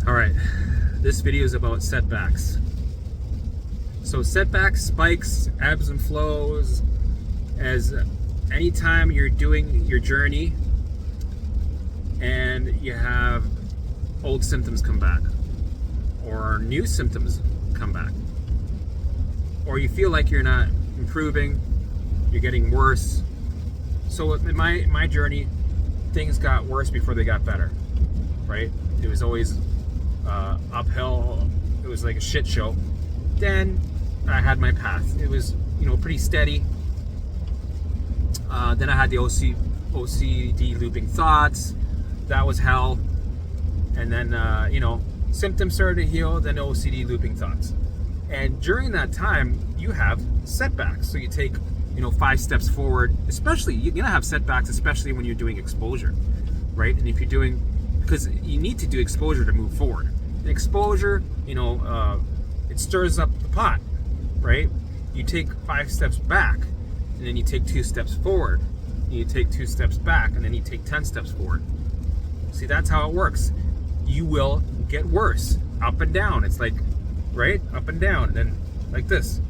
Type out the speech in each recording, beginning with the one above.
All right, this video is about setbacks. So setbacks, spikes, ebbs and flows, as anytime you're doing your journey and you have old symptoms come back or new symptoms come back, or you feel like you're not improving, you're getting worse. So in my journey, things got worse before they got better, right? It was always uphill. It was like a shit show. Then I had my path. It was, pretty steady. Then I had the OCD looping thoughts. That was hell. And then, symptoms started to heal, then OCD looping thoughts. And during that time, you have setbacks. So you take, 5 steps forward. Especially, you're going to have setbacks, especially when you're doing exposure, right? And if you're doing, because you need to do exposure to move forward. And exposure, it stirs up the pot, right? You take 5 steps back, and then you take 2 steps forward. And you take 2 steps back, and then you take 10 steps forward. See, that's how it works. You will get worse, up and down. It's like, right? Up and down, and then like this.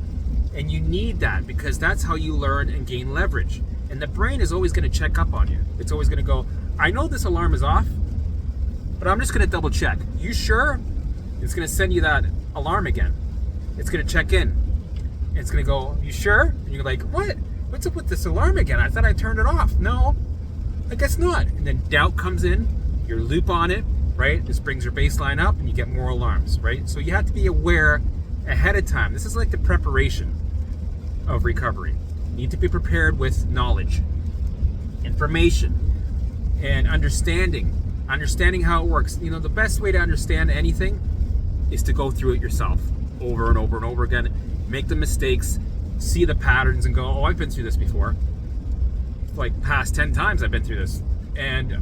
And you need that because that's how you learn and gain leverage. And the brain is always going to check up on you. It's always going to go, I know this alarm is off, but I'm just going to double check. You sure? It's going to send you that alarm again. It's going to check in. It's going to go, you sure? And you're like, what? What's up with this alarm again? I thought I turned it off. No, I guess not. And then doubt comes in. You loop on it, right? This brings your baseline up and you get more alarms, right? So you have to be aware ahead of time. This is like the preparation of recovery. You need to be prepared with knowledge, information, and understanding how it works. The best way to understand anything is to go through it yourself over and over and over again, make the mistakes, see the patterns, and go, oh, I've been through this before. Like past 10 times I've been through this, and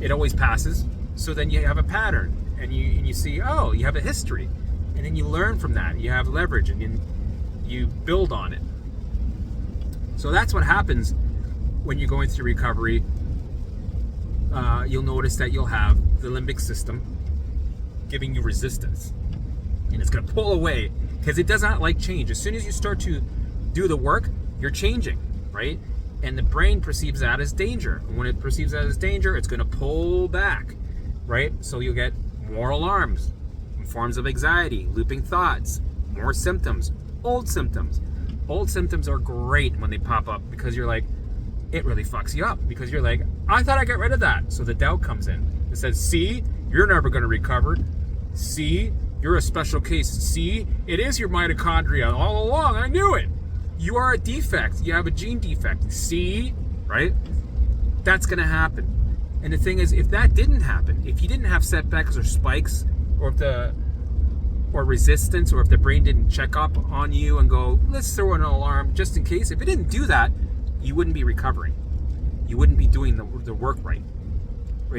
it always passes. So then you have a pattern, and you see, oh, you have a history, and then you learn from that. You have leverage, and you build on it. So that's what happens when you're going through recovery. You'll notice that you'll have the limbic system giving you resistance, and it's going to pull away because it does not like change. As soon as you start to do the work, you're changing, right? And the brain perceives that as danger. And when it perceives that as danger, it's going to pull back, right? So you'll get more alarms, forms of anxiety, looping thoughts, more symptoms, old symptoms. Old symptoms are great when they pop up because you're like, it really fucks you up because you're like, I thought I got rid of that. So the doubt comes in. It says, see, you're never going to recover. See, you're a special case. See, it is your mitochondria all along. I knew it. You are a defect. You have a gene defect. See, right? That's going to happen. And the thing is, if that didn't happen, if you didn't have setbacks or spikes, or resistance, or if the brain didn't check up on you and go, let's throw an alarm just in case. If it didn't do that, you wouldn't be recovering. You wouldn't be doing the work right?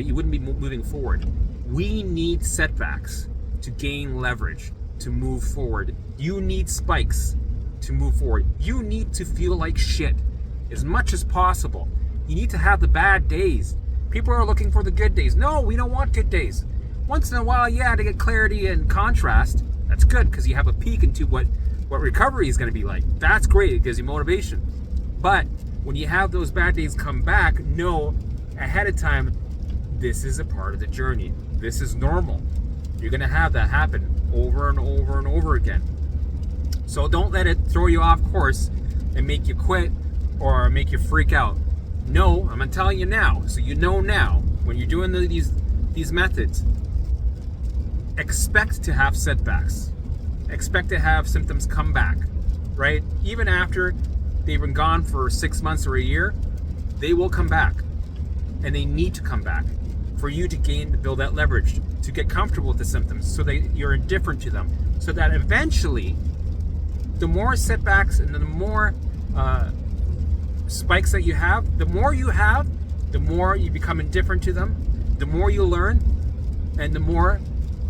You wouldn't be moving forward. We need setbacks to gain leverage, to move forward. You need spikes to move forward. You need to feel like shit as much as possible. You need to have the bad days. People are looking for the good days. No, we don't want good days. Once in a while, yeah, to get clarity and contrast, that's good because you have a peek into what recovery is going to be like. That's great. It gives you motivation. But when you have those bad days come back, know ahead of time, this is a part of the journey. This is normal. You're going to have that happen over and over and over again. So don't let it throw you off course and make you quit or make you freak out. No, I'm telling you now, so you know now, when you're doing these methods, expect to have setbacks. Expect to have symptoms come back, right? Even after they've been gone for 6 months or a year, they will come back. And they need to come back for you to build that leverage, to get comfortable with the symptoms so that you're indifferent to them. So that eventually, the more setbacks and the more spikes that you have, the more you become indifferent to them, the more you learn, and the more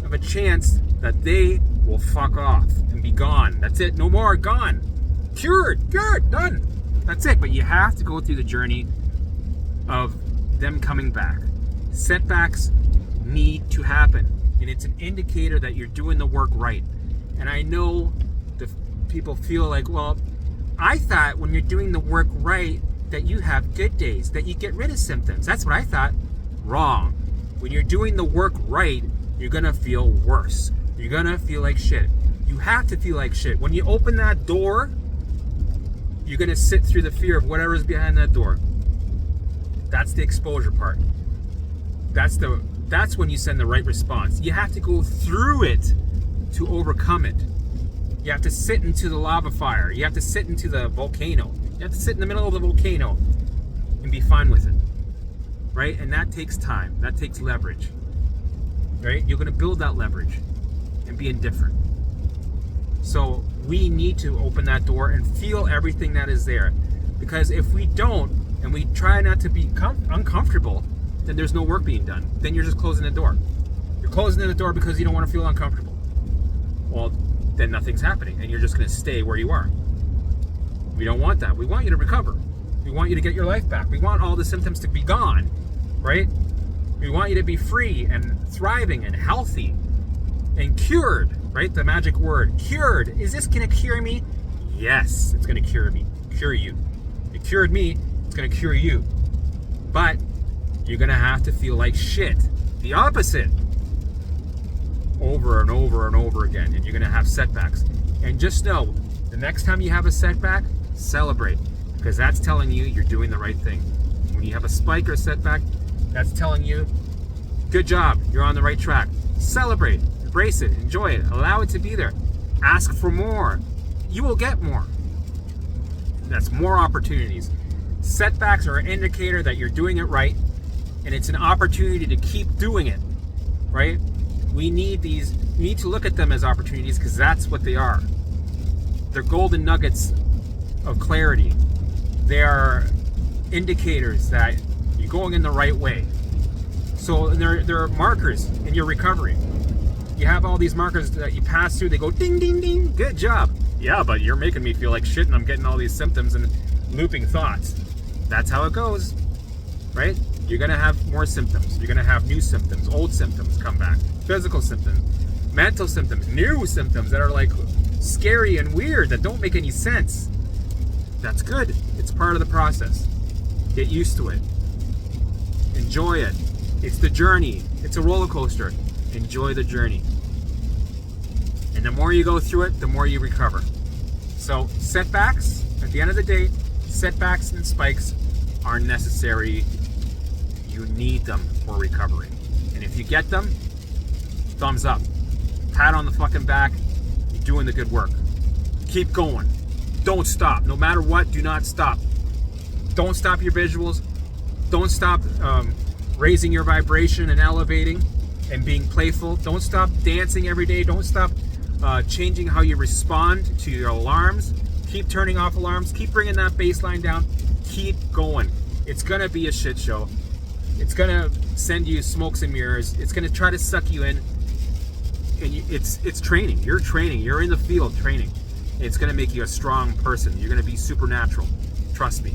of a chance that they will fuck off and be gone. That's it. No more. Gone. Cured. Good. Done. That's it. But you have to go through the journey of them coming back. Setbacks need to happen. and it's an indicator that you're doing the work right. And I know the people feel like, well, I thought when you're doing the work right that you have good days, that you get rid of symptoms. That's what I thought. Wrong. When you're doing the work right, you're gonna feel worse. You're gonna feel like shit. You have to feel like shit. When you open that door, you're gonna sit through the fear of whatever's behind that door. That's the exposure part. That's when you send the right response. You have to go through it to overcome it. You have to sit into the lava fire. You have to sit into the volcano. You have to sit in the middle of the volcano and be fine with it, right? And that takes time. That takes leverage, right? You're going to build that leverage and be indifferent. So we need to open that door and feel everything that is there, because if we don't and we try not to be uncomfortable, then there's no work being done. Then you're just closing the door. You're closing the door because you don't want to feel uncomfortable. Well, then nothing's happening and you're just going to stay where you are. We don't want that. We want you to recover. We want you to get your life back. We want all the symptoms to be gone, right? We want you to be free and thriving and healthy and cured, right? The magic word, cured. Is this going to cure me? Yes, it's going to cure me, cure you. It cured me, it's going to cure you. But you're going to have to feel like shit. The opposite. Over and over and over again. And you're going to have setbacks. And just know, the next time you have a setback, celebrate. Because that's telling you you're doing the right thing. When you have a spike or a setback, that's telling you, good job, you're on the right track. Celebrate. Embrace it. Enjoy it. Allow it to be there. Ask for more. You will get more. That's more opportunities. Setbacks are an indicator that you're doing it right. And it's an opportunity to keep doing it, right? We need to look at them as opportunities because that's what they are. They're golden nuggets of clarity. They are indicators that you're going in the right way. So they're markers in your recovery. You have all these markers that you pass through, they go ding, ding, ding, good job. Yeah, but you're making me feel like shit and I'm getting all these symptoms and looping thoughts. That's how it goes, right? You're going to have more symptoms. You're going to have new symptoms, old symptoms come back, physical symptoms, mental symptoms, new symptoms that are like scary and weird that don't make any sense. That's good. It's part of the process. Get used to it. Enjoy it. It's the journey. It's a roller coaster. Enjoy the journey. And the more you go through it, the more you recover. So setbacks, at the end of the day, setbacks and spikes are necessary. You need them for recovery. And if you get them, thumbs up. Pat on the fucking back. You're doing the good work. Keep going. Don't stop. No matter what, do not stop. Don't stop your visuals. Don't stop raising your vibration and elevating and being playful. Don't stop dancing every day. Don't stop changing how you respond to your alarms. Keep turning off alarms. Keep bringing that baseline down. Keep going. It's going to be a shit show. It's going to send you smokes and mirrors. It's going to try to suck you in. And it's training. You're training. You're in the field training. It's going to make you a strong person. You're going to be supernatural. Trust me.